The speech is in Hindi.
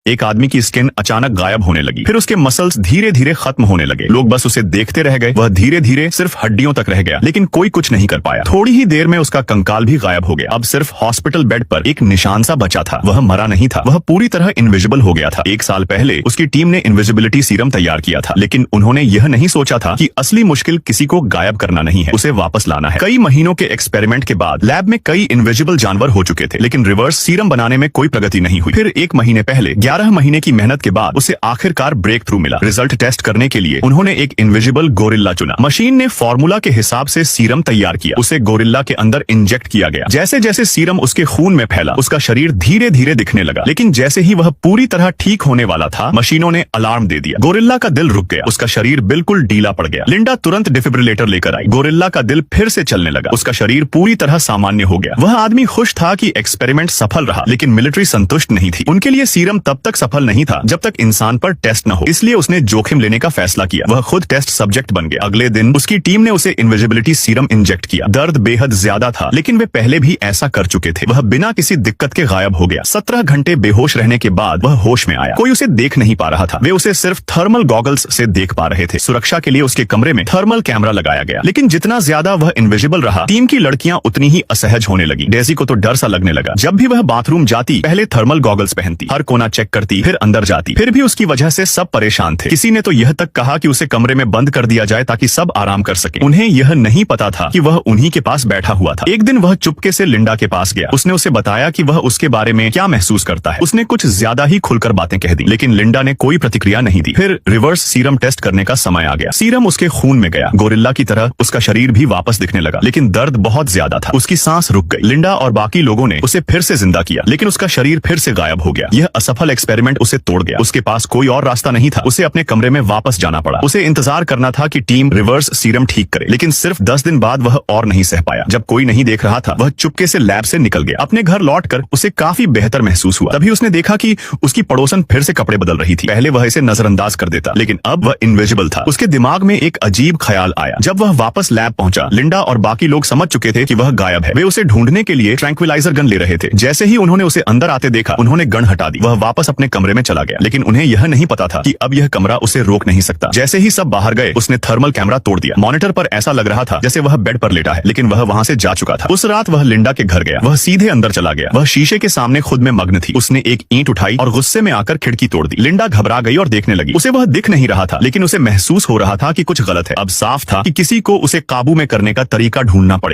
एक आदमी की स्किन अचानक गायब होने लगी, फिर उसके मसल्स धीरे धीरे खत्म होने लगे। लोग बस उसे देखते रह गए। वह धीरे धीरे सिर्फ हड्डियों तक रह गया, लेकिन कोई कुछ नहीं कर पाया। थोड़ी ही देर में उसका कंकाल भी गायब हो गया। अब सिर्फ हॉस्पिटल बेड पर एक निशान सा बचा था। वह मरा नहीं था, वह पूरी तरह इनविजिबल हो गया था। 1 साल पहले उसकी टीम ने इनविजिबिलिटी सीरम तैयार किया था, लेकिन उन्होंने यह नहीं सोचा था कि असली मुश्किल किसी को गायब करना नहीं है, उसे वापस लाना है। कई महीनों के एक्सपेरिमेंट के बाद लैब में कई इनविजिबल जानवर हो चुके थे, लेकिन रिवर्स सीरम बनाने में कोई प्रगति नहीं हुई। फिर 1 महीने पहले 11 महीने की मेहनत के बाद उसे आखिरकार ब्रेक थ्रू मिला। रिजल्ट टेस्ट करने के लिए उन्होंने एक इनविजिबल गोरिल्ला चुना। मशीन ने फॉर्मूला के हिसाब से सीरम तैयार किया, उसे गोरिल्ला के अंदर इंजेक्ट किया गया। जैसे जैसे सीरम उसके खून में फैला, उसका शरीर धीरे धीरे दिखने लगा। लेकिन जैसे ही वह पूरी तरह ठीक होने वाला था, मशीनों ने अलार्म दे दिया। गोरिल्ला का दिल रुक गया, उसका शरीर बिल्कुल ढीला पड़ गया। लिंडा तुरंत डिफिब्रिलेटर लेकर आई। गोरिल्ला का दिल फिर से चलने लगा, उसका शरीर पूरी तरह सामान्य हो गया। वह आदमी खुश था कि एक्सपेरिमेंट सफल रहा, लेकिन मिलिट्री संतुष्ट नहीं थी। उनके लिए सीरम तब तक सफल नहीं था जब तक इंसान पर टेस्ट न हो, इसलिए उसने जोखिम लेने का फैसला किया। वह खुद टेस्ट सब्जेक्ट बन गया। अगले दिन उसकी टीम ने उसे इनविजिबिलिटी सीरम इंजेक्ट किया। दर्द बेहद ज्यादा था, लेकिन वे पहले भी ऐसा कर चुके थे। वह बिना किसी दिक्कत के गायब हो गया। 17 घंटे बेहोश रहने के बाद वह होश में आया। कोई उसे देख नहीं पा रहा था, वे उसे सिर्फ थर्मल गॉगल्स से देख पा रहे थे। सुरक्षा के लिए उसके कमरे में थर्मल कैमरा लगाया गया, लेकिन जितना ज्यादा वह इनविजिबल रहा, टीम की लड़कियां उतनी ही असहज होने लगी। डेजी को तो डर सा लगने लगा। जब भी वह बाथरूम जाती, पहले थर्मल गॉगल्स पहनती, हर कोना चेक करती, फिर अंदर जाती। फिर भी उसकी वजह से सब परेशान थे। किसी ने तो यह तक कहा कि उसे कमरे में बंद कर दिया जाए ताकि सब आराम कर सके। उन्हें यह नहीं पता था कि वह उन्हीं के पास बैठा हुआ था। एक दिन वह चुपके से लिंडा के पास गया। उसने उसे बताया कि वह उसके बारे में क्या महसूस करता है। उसने कुछ ज्यादा ही खुलकर बातें कह दी, लेकिन लिंडा ने कोई प्रतिक्रिया नहीं दी। फिर रिवर्स सीरम टेस्ट करने का समय आ गया। सीरम उसके खून में गया। गोरिल्ला की तरह उसका शरीर भी वापस दिखने लगा, लेकिन दर्द बहुत ज्यादा था। उसकी सांस रुक गई। लिंडा और बाकी लोगों ने उसे फिर से जिंदा किया, लेकिन उसका शरीर फिर से गायब हो गया। यह असफल एक्सपेरिमेंट उसे तोड़ गया। उसके पास कोई और रास्ता नहीं था। उसे अपने कमरे में वापस जाना पड़ा। उसे इंतजार करना था कि टीम रिवर्स सीरम ठीक करे, लेकिन सिर्फ 10 दिन बाद वह और नहीं सह पाया। जब कोई नहीं देख रहा था, वह चुपके से लैब से निकल गया। अपने घर लौटकर उसे काफी बेहतर महसूस हुआ। तभी उसने देखा कि उसकी पड़ोसन फिर से कपड़े बदल रही थी। पहले वह इसे नजरअंदाज कर देता, लेकिन अब वह इनविजिबल था। उसके दिमाग में एक अजीब ख्याल आया। जब वह वापस लैब पहुंचा, लिंडा और बाकी लोग समझ चुके थे कि वह गायब है। वे उसे ढूंढने के लिए ट्रैंक्विलाइजर गन ले रहे थे। जैसे ही उन्होंने उसे अंदर आते देखा, उन्होंने गन हटा दी। वह वापस अपने कमरे में चला गया, लेकिन उन्हें यह नहीं पता था कि अब यह कमरा उसे रोक नहीं सकता। जैसे ही सब बाहर गए, उसने थर्मल कैमरा तोड़ दिया। मॉनिटर पर ऐसा लग रहा था जैसे वह बेड पर लेटा है, लेकिन वह वहां से जा चुका था। उस रात वह लिंडा के घर गया। वह सीधे अंदर चला गया। वह शीशे के सामने खुद में मग्न थी। उसने एक ईंट उठाई और गुस्से में आकर खिड़की तोड़ दी। लिंडा घबरा गई और देखने लगी। उसे वह दिख नहीं रहा था, लेकिन उसे महसूस हो रहा था कि कुछ गलत है। अब साफ था कि किसी को उसे काबू में करने का तरीका ढूंढना पड़ेगा।